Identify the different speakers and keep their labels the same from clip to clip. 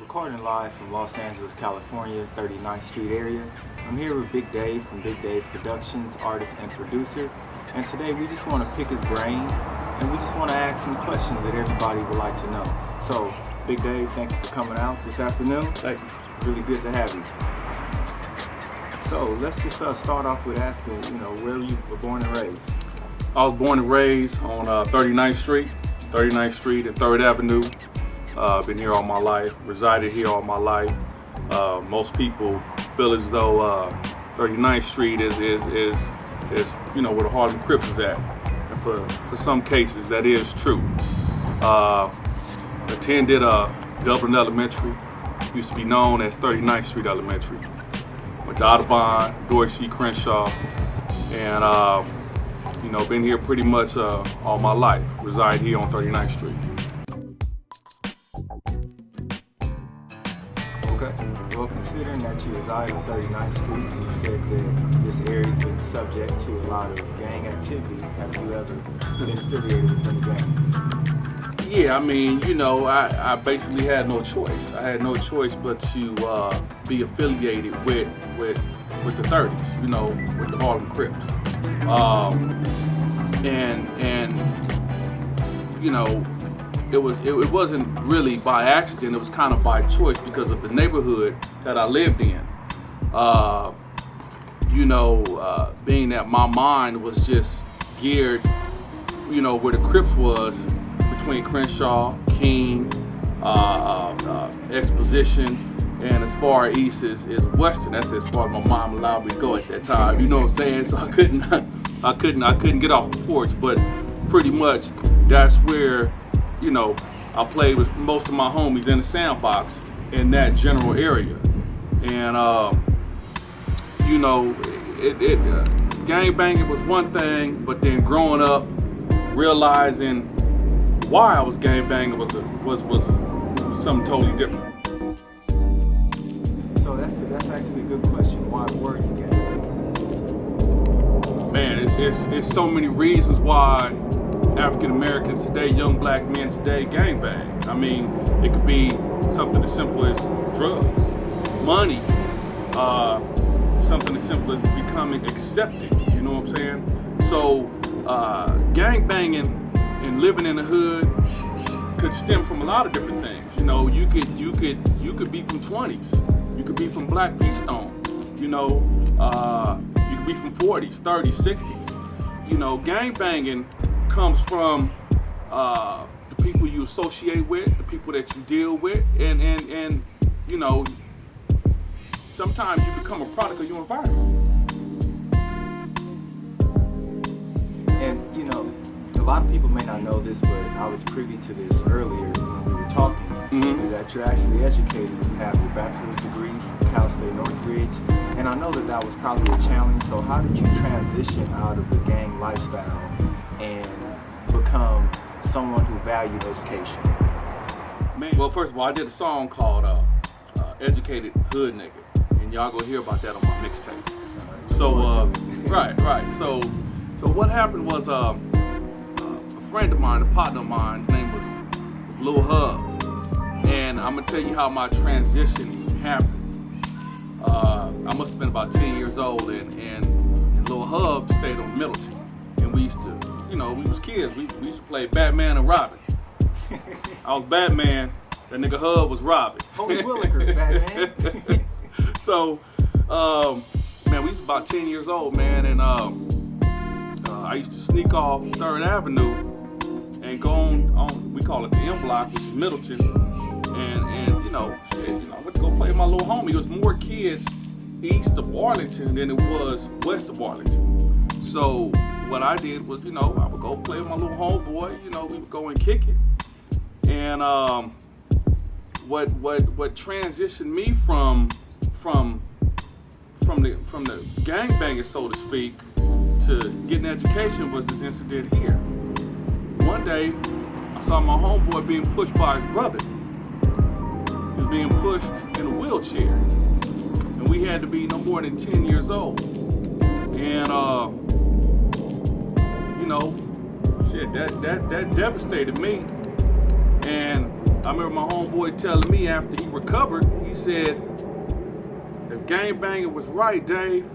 Speaker 1: Recording live from Los Angeles, California, 39th Street area. I'm here with Bigg Dave from Bigg Dave Productions, artist and producer. And today we just want to pick his brain and we just want to ask some questions that everybody would like to know. So, Bigg Dave, thank you for coming out this afternoon.
Speaker 2: Thank you.
Speaker 1: Really good to have you. So, let's just start off with asking, where you were born and raised?
Speaker 2: I was born and raised on 39th Street and 3rd Avenue. Been here all my life, resided here all my life. Most people feel as though 39th Street is where the Harlem Crips is at. And for some cases, that is true. Attended Dublin Elementary, used to be known as 39th Street Elementary. Went to Audubon, Dorsey, Crenshaw, and been here pretty much all my life. Reside here on 39th Street.
Speaker 1: Okay. Well, considering that you reside on 39th Street and you said that this area's been subject to a lot of gang activity, have you ever been affiliated with any gangs?
Speaker 2: Yeah, I basically had no choice. I had no choice but to be affiliated with the 30s, with the Harlem Crips. It wasn't really by accident. It was kind of by choice because of the neighborhood that I lived in. Being that my mind was just geared, where the Crips was, between Crenshaw, King, Exposition, and as far east as Western. That's as far as my mom allowed me to go at that time. You know what I'm saying? So I couldn't get off the porch. But pretty much that's where, I played with most of my homies in the sandbox in that general area. And gang banging was one thing, but then growing up, realizing why I was gang banging was something totally different.
Speaker 1: So that's actually a good question. Why were you gang banging?
Speaker 2: Man, it's so many reasons why African Americans today, young black men today, gang bang. It could be something as simple as drugs, money, something as simple as becoming accepted. You know what I'm saying? So gang banging and living in the hood could stem from a lot of different things. You could be from 20s. You could be from Black P Stone. You could be from 40s, 30s, 60s. Gang banging comes from the people you associate with, the people that you deal with, and sometimes you become a product of your environment.
Speaker 1: And a lot of people may not know this, but I was privy to this earlier when we were talking.
Speaker 2: Mm-hmm.
Speaker 1: Is that you're actually educated. You have your bachelor's degree from Cal State Northridge, and I know that was probably a challenge. So how did you transition out of the gang lifestyle and become someone who valued education?
Speaker 2: Man, well, first of all, I did a song called Educated Hood Nigga, and y'all go hear about that on my mixtape. So, right. So what happened was a friend of mine, a partner of mine, his name was Lil Hub, and I'm gonna tell you how my transition happened. I must have been about 10 years old, and Lil Hub stayed on Middleton, and we used to, we was kids. We used to play Batman and Robin. I was Batman. That nigga Hub was Robin.
Speaker 1: Holy Willikers, Batman.
Speaker 2: So, man, we was about 10 years old, man, and I used to sneak off 3rd Avenue and go on, we call it the M Block, which is Middleton, and I went to go play with my little homie. It was more kids east of Arlington than it was west of Arlington. So what I did was, I would go play with my little homeboy. We would go and kick it. And what transitioned me from the gangbanging, so to speak, to getting education was this incident here. One day, I saw my homeboy being pushed by his brother. He was being pushed in a wheelchair, and we had to be no more than 10 years old. And that devastated me. And I remember my homeboy telling me after he recovered, he said, if gangbanging was right, Dave,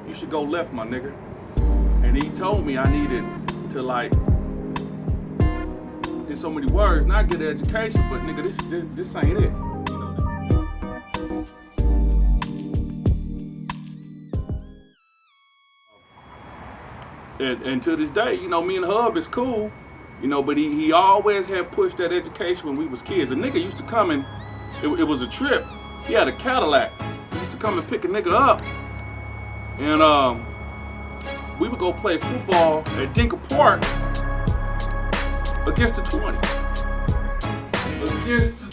Speaker 2: you should go left, my nigga. And he told me I needed to, like, in so many words, not get an education, but nigga, this ain't it. And to this day, you know, me and Hub is cool, you know, but he always had pushed that education when we was kids. A nigga used to come and, it was a trip. He had a Cadillac. He used to come and pick a nigga up. And we would go play football at Dinker Park against the 20. Against